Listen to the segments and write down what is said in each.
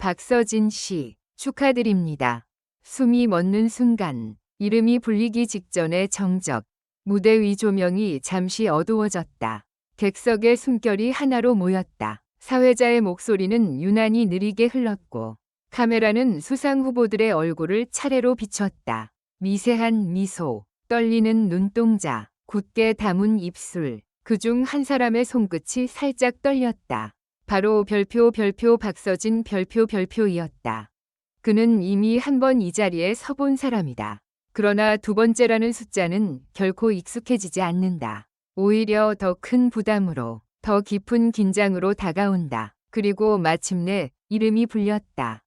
박서진 씨, 축하드립니다. 숨이 멎는 순간, 이름이 불리기 직전의 정적, 무대 위 조명이 잠시 어두워졌다. 객석의 숨결이 하나로 모였다. 사회자의 목소리는 유난히 느리게 흘렀고, 카메라는 수상 후보들의 얼굴을 차례로 비췄다. 미세한 미소, 떨리는 눈동자, 굳게 담은 입술, 그중 한 사람의 손끝이 살짝 떨렸다. 바로 별표 박서진 별표이었다. 그는 이미 한 번 이 자리에 서본 사람이다. 그러나 두 번째라는 숫자는 결코 익숙해지지 않는다. 오히려 더 큰 부담으로, 더 깊은 긴장으로 다가온다. 그리고 마침내 이름이 불렸다.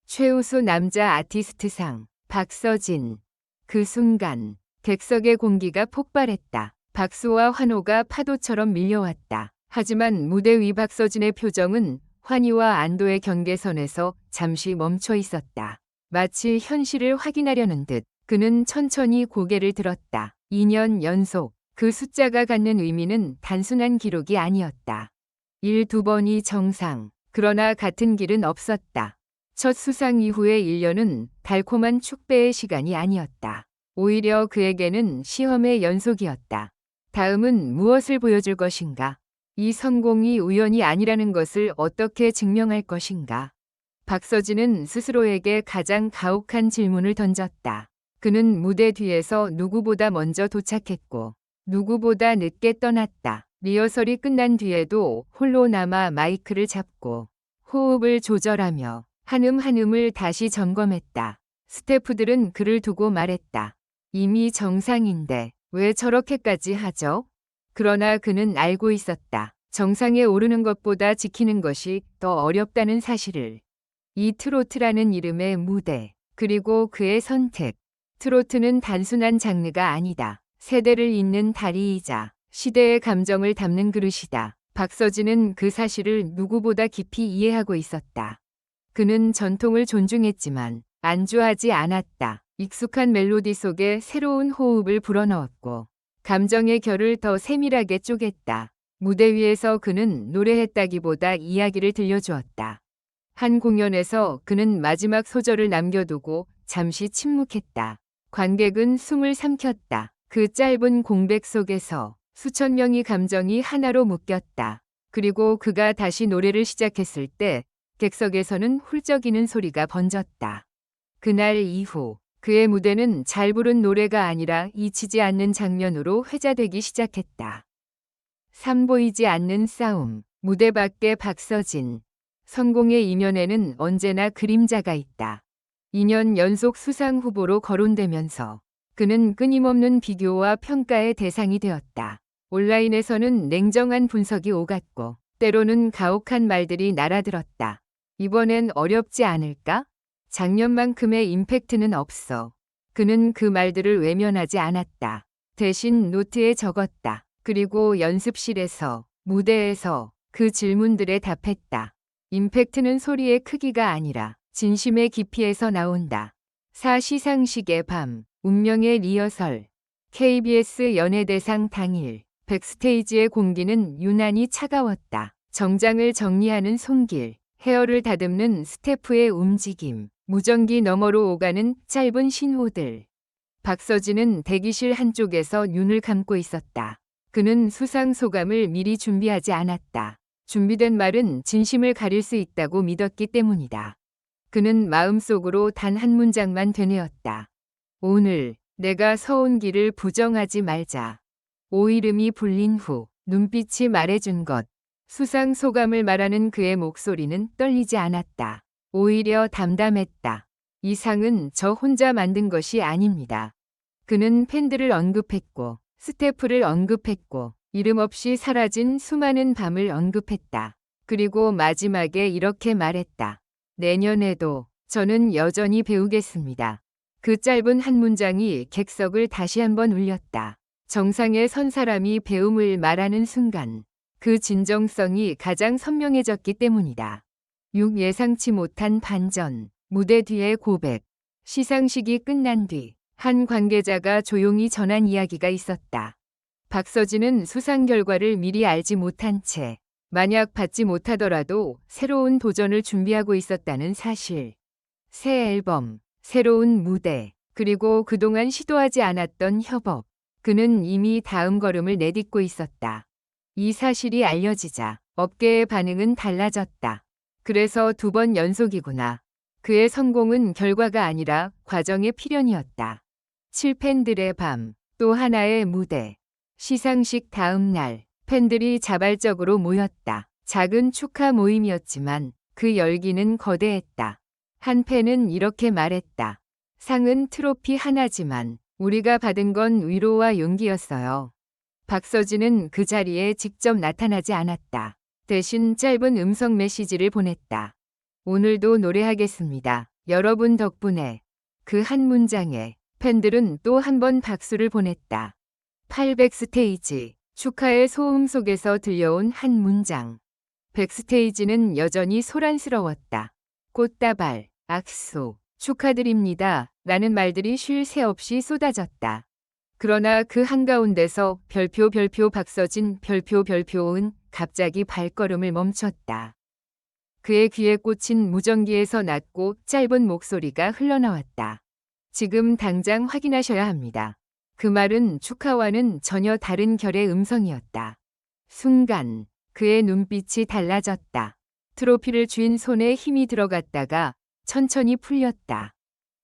최우수 남자 아티스트상, 박서진. 그 순간, 객석의 공기가 폭발했다. 박수와 환호가 파도처럼 밀려왔다. 하지만 무대 위 박서진의 표정은 환희와 안도의 경계선에서 잠시 멈춰 있었다. 마치 현실을 확인하려는 듯 그는 천천히 고개를 들었다. 2년 연속, 그 숫자가 갖는 의미는 단순한 기록이 아니었다. 2번이 정상, 그러나 같은 길은 없었다. 첫 수상 이후의 1년은 달콤한 축배의 시간이 아니었다. 오히려 그에게는 시험의 연속이었다. 다음은 무엇을 보여줄 것인가? 이 성공이 우연이 아니라는 것을 어떻게 증명할 것인가? 박서진은 스스로에게 가장 가혹한 질문을 던졌다. 그는 무대 뒤에서 누구보다 먼저 도착했고, 누구보다 늦게 떠났다. 리허설이 끝난 뒤에도 홀로 남아 마이크를 잡고, 호흡을 조절하며 한음 한음을 다시 점검했다. 스태프들은 그를 두고 말했다. 이미 정상인데 왜 저렇게까지 하죠? 그러나 그는 알고 있었다. 정상에 오르는 것보다 지키는 것이 더 어렵다는 사실을. 이 트로트라는 이름의 무대, 그리고 그의 선택. 트로트는 단순한 장르가 아니다. 세대를 잇는 다리이자 시대의 감정을 담는 그릇이다. 박서진은 그 사실을 누구보다 깊이 이해하고 있었다. 그는 전통을 존중했지만 안주하지 않았다. 익숙한 멜로디 속에 새로운 호흡을 불어넣었고 감정의 결을 더 세밀하게 쪼갰다. 무대 위에서 그는 노래했다기보다 이야기를 들려주었다. 한 공연에서 그는 마지막 소절을 남겨두고 잠시 침묵했다. 관객은 숨을 삼켰다. 그 짧은 공백 속에서 수천 명의 감정이 하나로 묶였다. 그리고 그가 다시 노래를 시작했을 때 객석에서는 훌쩍이는 소리가 번졌다. 그날 이후 그의 무대는 잘 부른 노래가 아니라 잊히지 않는 장면으로 회자되기 시작했다. 삼보이지 않는 싸움, 무대 밖의 박서진. 성공의 이면에는 언제나 그림자가 있다. 2년 연속 수상 후보로 거론되면서 그는 끊임없는 비교와 평가의 대상이 되었다. 온라인에서는 냉정한 분석이 오갔고 때로는 가혹한 말들이 날아들었다. 이번엔 어렵지 않을까? 작년만큼의 임팩트는 없어. 그는 그 말들을 외면하지 않았다. 대신 노트에 적었다. 그리고 연습실에서, 무대에서 그 질문들에 답했다. 임팩트는 소리의 크기가 아니라 진심의 깊이에서 나온다. 시상식의 밤, 운명의 리허설. KBS 연예대상 당일, 백스테이지의 공기는 유난히 차가웠다. 정장을 정리하는 손길, 헤어를 다듬는 스태프의 움직임, 무전기 너머로 오가는 짧은 신호들. 박서진은 대기실 한쪽에서 눈을 감고 있었다. 그는 수상 소감을 미리 준비하지 않았다. 준비된 말은 진심을 가릴 수 있다고 믿었기 때문이다. 그는 마음속으로 단 한 문장만 되뇌었다. 오늘 내가 서온 길을 부정하지 말자. 이름이 불린 후 눈빛이 말해준 것. 수상 소감을 말하는 그의 목소리는 떨리지 않았다. 오히려 담담했다. 이 상은 저 혼자 만든 것이 아닙니다. 그는 팬들을 언급했고 스태프를 언급했고 이름 없이 사라진 수많은 밤을 언급했다. 그리고 마지막에 이렇게 말했다. 내년에도 저는 여전히 배우겠습니다. 그 짧은 한 문장이 객석을 다시 한번 울렸다. 정상에 선 사람이 배움을 말하는 순간 그 진정성이 가장 선명해졌기 때문이다. 예상치 못한 반전, 무대 뒤의 고백. 시상식이 끝난 뒤 한 관계자가 조용히 전한 이야기가 있었다. 박서진은 수상 결과를 미리 알지 못한 채 만약 받지 못하더라도 새로운 도전을 준비하고 있었다는 사실. 새 앨범, 새로운 무대, 그리고 그동안 시도하지 않았던 협업. 그는 이미 다음 걸음을 내딛고 있었다. 이 사실이 알려지자 업계의 반응은 달라졌다. 그래서 2번 연속이구나. 그의 성공은 결과가 아니라 과정의 필연이었다. 칠팬들의 밤, 또 하나의 무대. 시상식 다음 날, 팬들이 자발적으로 모였다. 작은 축하 모임이었지만 그 열기는 거대했다. 한 팬은 이렇게 말했다. 상은 트로피 하나지만 우리가 받은 건 위로와 용기였어요. 박서진은 그 자리에 직접 나타나지 않았다. 대신 짧은 음성 메시지를 보냈다. 오늘도 노래하겠습니다. 여러분 덕분에. 그 한 문장에 팬들은 또 한 번 박수를 보냈다. 800스테이지, 축하의 소음 속에서 들려온 한 문장. 백스테이지는 여전히 소란스러웠다. 꽃다발, 악수, 축하드립니다. 라는 말들이 쉴 새 없이 쏟아졌다. 그러나 그 한가운데서 별표 박서진 별표은 갑자기 발걸음을 멈췄다. 그의 귀에 꽂힌 무전기에서 낮고 짧은 목소리가 흘러나왔다. 지금 당장 확인하셔야 합니다. 그 말은 축하와는 전혀 다른 결의 음성이었다. 순간 그의 눈빛이 달라졌다. 트로피를 쥔 손에 힘이 들어갔다가 천천히 풀렸다.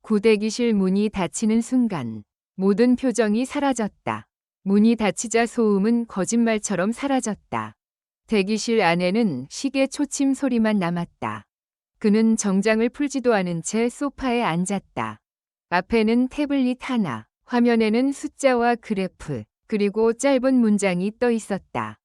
구대기실 문이 닫히는 순간 모든 표정이 사라졌다. 문이 닫히자 소음은 거짓말처럼 사라졌다. 대기실 안에는 시계 초침 소리만 남았다. 그는 정장을 풀지도 않은 채 소파에 앉았다. 앞에는 태블릿 하나, 화면에는 숫자와 그래프, 그리고 짧은 문장이 떠 있었다.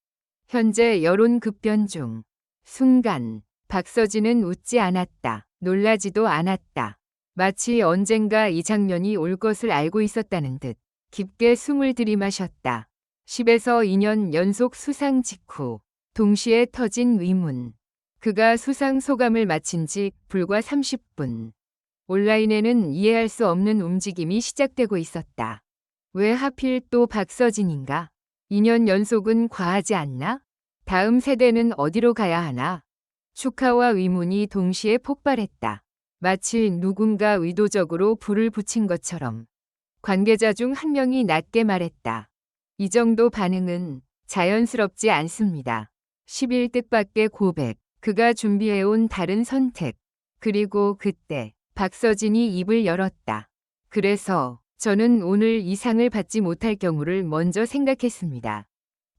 현재 여론 급변 중. 순간 박서진은 웃지 않았다. 놀라지도 않았다. 마치 언젠가 이 장면이 올 것을 알고 있었다는 듯 깊게 숨을 들이마셨다. 10에서 2년 연속 수상 직후 동시에 터진 위문. 그가 수상 소감을 마친 지 불과 30분. 온라인에는 이해할 수 없는 움직임이 시작되고 있었다. 왜 하필 또 박서진인가? 2년 연속은 과하지 않나? 다음 세대는 어디로 가야 하나? 축하와 위문이 동시에 폭발했다. 마치 누군가 의도적으로 불을 붙인 것처럼. 관계자 중 한 명이 낮게 말했다. 이 정도 반응은 자연스럽지 않습니다. 11뜻밖의 고백, 그가 준비해온 다른 선택. 그리고 그때 박서진이 입을 열었다. 그래서 저는 오늘 이 상을 받지 못할 경우를 먼저 생각했습니다.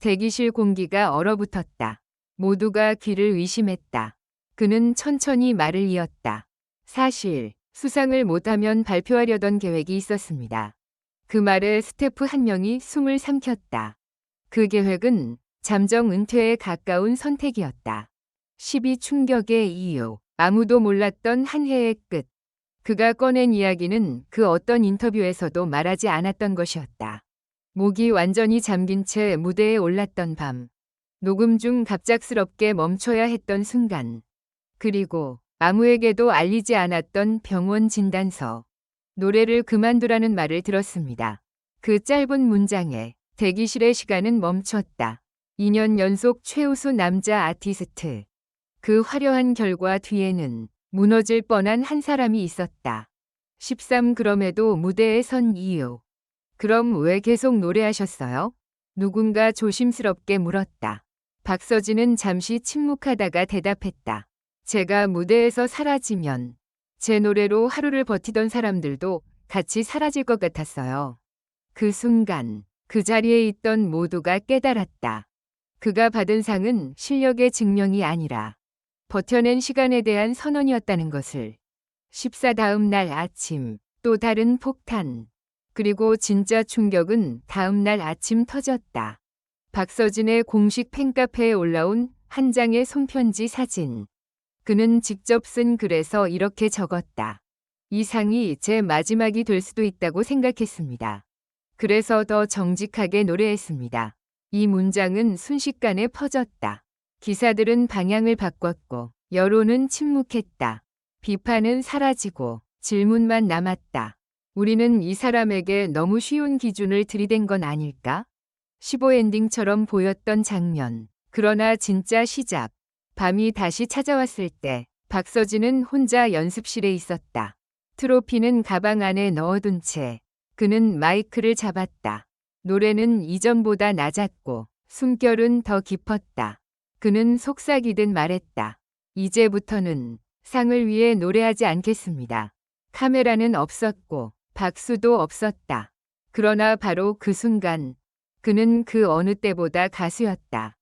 대기실 공기가 얼어붙었다. 모두가 귀를 의심했다. 그는 천천히 말을 이었다. 사실 수상을 못하면 발표하려던 계획이 있었습니다. 그 말에 스태프 한 명이 숨을 삼켰다. 그 계획은 잠정 은퇴에 가까운 선택이었다. 12 충격의 이유, 아무도 몰랐던 한 해의 끝. 그가 꺼낸 이야기는 그 어떤 인터뷰에서도 말하지 않았던 것이었다. 목이 완전히 잠긴 채 무대에 올랐던 밤. 녹음 중 갑작스럽게 멈춰야 했던 순간. 그리고 아무에게도 알리지 않았던 병원 진단서. 노래를 그만두라는 말을 들었습니다. 그 짧은 문장에 대기실의 시간은 멈췄다. 2년 연속 최우수 남자 아티스트. 그 화려한 결과 뒤에는 무너질 뻔한 한 사람이 있었다. 13g에도 무대에 선 이유. 그럼 왜 계속 노래하셨어요? 누군가 조심스럽게 물었다. 박서진은 잠시 침묵하다가 대답했다. 제가 무대에서 사라지면 제 노래로 하루를 버티던 사람들도 같이 사라질 것 같았어요. 그 순간 그 자리에 있던 모두가 깨달았다. 그가 받은 상은 실력의 증명이 아니라 버텨낸 시간에 대한 선언이었다는 것을. 14 다음 날 아침 또 다른 폭탄. 그리고 진짜 충격은 다음 날 아침 터졌다. 박서진의 공식 팬카페에 올라온 한 장의 손편지 사진. 그는 직접 쓴 글에서 이렇게 적었다. 이 상이 제 마지막이 될 수도 있다고 생각했습니다. 그래서 더 정직하게 노래했습니다. 이 문장은 순식간에 퍼졌다. 기사들은 방향을 바꿨고 여론은 침묵했다. 비판은 사라지고 질문만 남았다. 우리는 이 사람에게 너무 쉬운 기준을 들이댄 건 아닐까? 15 엔딩처럼 보였던 장면. 그러나 진짜 시작. 밤이 다시 찾아왔을 때 박서진은 혼자 연습실에 있었다. 트로피는 가방 안에 넣어둔 채 그는 마이크를 잡았다. 노래는 이전보다 낮았고 숨결은 더 깊었다. 그는 속삭이듯 말했다. 이제부터는 상을 위해 노래하지 않겠습니다. 카메라는 없었고 박수도 없었다. 그러나 바로 그 순간 그는 그 어느 때보다 가수였다.